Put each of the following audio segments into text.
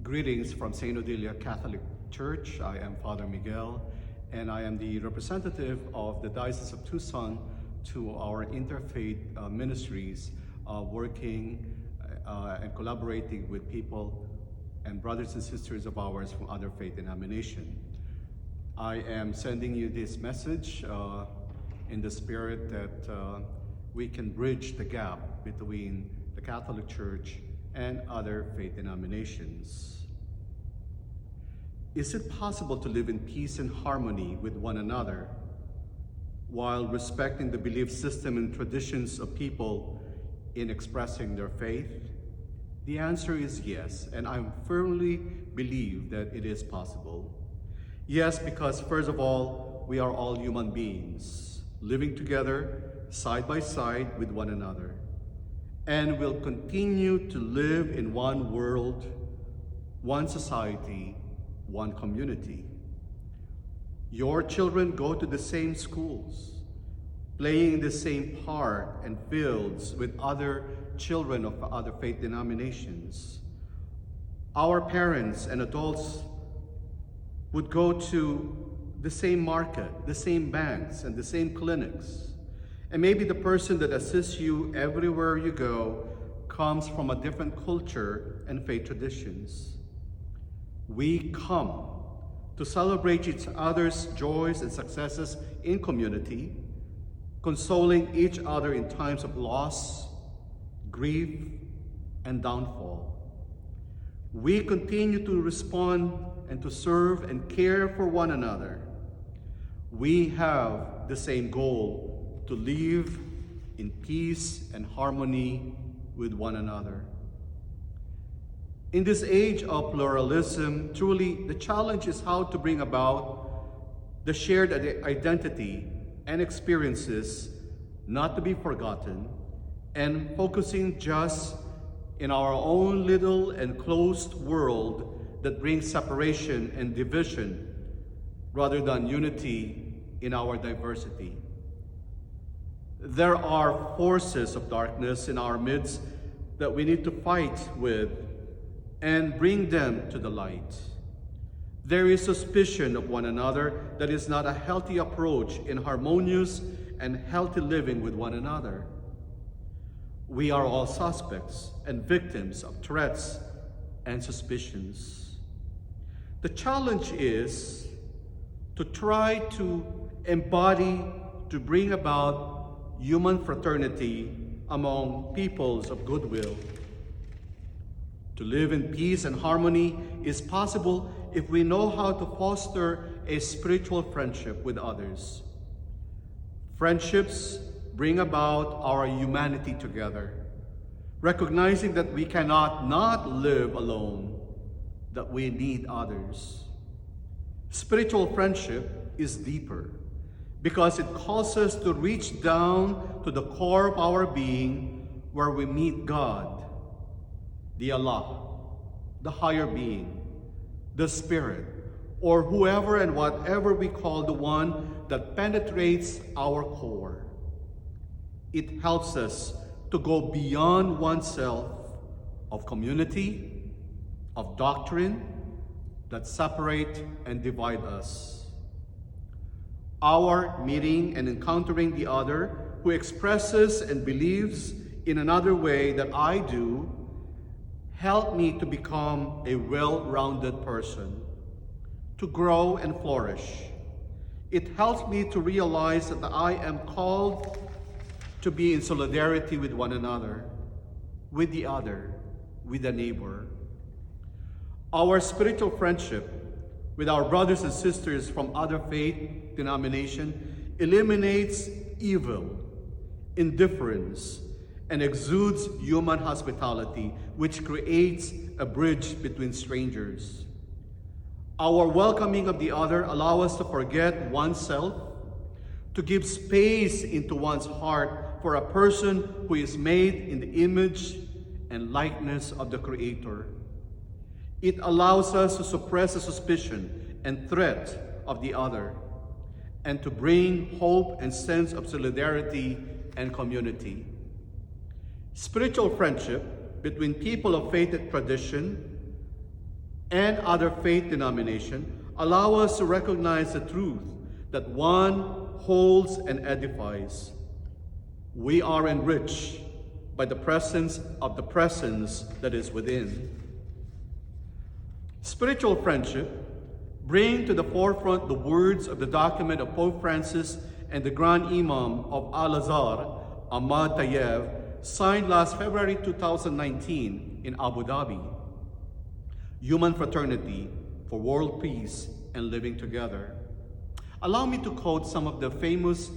Greetings from St. Odilia Catholic Church. I am Father Miguel, and I am the representative of the Diocese of Tucson to our interfaith ministries, working and collaborating with people and brothers and sisters of ours from other faith denominations. I am sending you this message in the spirit that we can bridge the gap between the Catholic Church and other faith denominations. Is it possible to live in peace and harmony with one another while respecting the belief system and traditions of people in expressing their faith? The answer is yes, and I firmly believe that it is possible. Yes, because first of all, we are all human beings living together side by side with one another, and will continue to live in one world, one society, one community. Your children go to the same schools, playing in the same park and fields with other children of other faith denominations. Our parents and adults would go to the same market, the same banks, and the same clinics. And maybe the person that assists you everywhere you go comes from a different culture and faith traditions. We come to celebrate each other's joys and successes in community, consoling each other in times of loss, grief, and downfall. We continue to respond and to serve and care for one another. We have the same goal: to live in peace and harmony with one another. In this age of pluralism, truly the challenge is how to bring about the shared identity and experiences not to be forgotten, and focusing just in our own little and closed world that brings separation and division rather than unity in our diversity. There are forces of darkness in our midst that we need to fight with and bring them to the light. There is suspicion of one another that is not a healthy approach in harmonious and healthy living with one another. We are all suspects and victims of threats and suspicions. The challenge is to try to embody, to bring about human fraternity among peoples of goodwill. To live in peace and harmony is possible if we know how to foster a spiritual friendship with others. Friendships bring about our humanity together, recognizing that we cannot not live alone, that we need others. Spiritual friendship is deeper because it calls us to reach down to the core of our being, where we meet God, the Allah, the higher being, the Spirit, or whoever and whatever we call the one that penetrates our core. It helps us to go beyond oneself of community, of doctrine that separate and divide us. Our meeting and encountering the other who expresses and believes in another way that I do help me to become a well-rounded person, to grow and flourish. It helps me to realize that I am called to be in solidarity with one another, with the other, with the neighbor. Our spiritual friendship with our brothers and sisters from other faith denomination eliminates evil, indifference, and exudes human hospitality, which creates a bridge between strangers. Our welcoming of the other allows us to forget oneself, to give space into one's heart for a person who is made in the image and likeness of the Creator. It allows us to suppress the suspicion and threat of the other, and to bring hope and sense of solidarity and community. Spiritual friendship between people of faith and tradition and other faith denominations allow us to recognize the truth that one holds and edifies. We are enriched by the presence of the presence that is within. Spiritual friendship bring to the forefront the words of the document of Pope Francis and the Grand Imam of Al-Azhar, Ahmad Tayeb, signed last February 2019 in Abu Dhabi. Human fraternity for world peace and living together. Allow me to quote some of the famous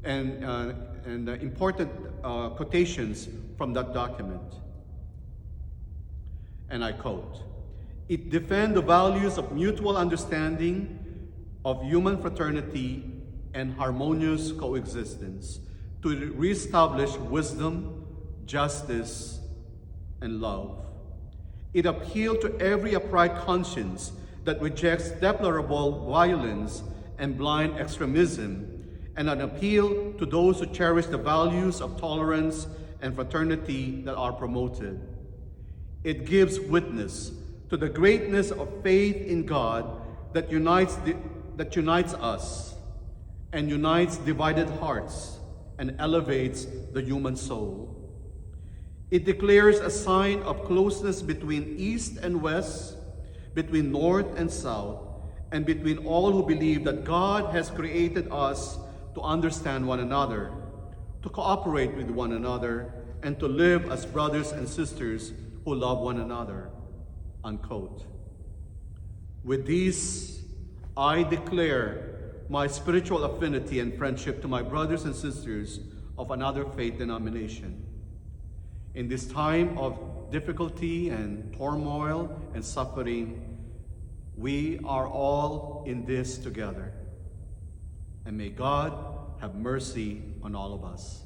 and important quotations from that document. And I quote, "It defends the values of mutual understanding, of human fraternity and harmonious coexistence, to reestablish wisdom, justice, and love. It appealed to every upright conscience that rejects deplorable violence and blind extremism, and an appeal to those who cherish the values of tolerance and fraternity that are promoted. It gives witness to the greatness of faith in God that unites us and unites divided hearts and elevates the human soul. It declares a sign of closeness between East and West, between North and South, and between all who believe that God has created us to understand one another, to cooperate with one another, and to live as brothers and sisters who love one another." Unquote. With these, I declare my spiritual affinity and friendship to my brothers and sisters of another faith denomination. In this time of difficulty and turmoil and suffering, we are all in this together. And may God have mercy on all of us.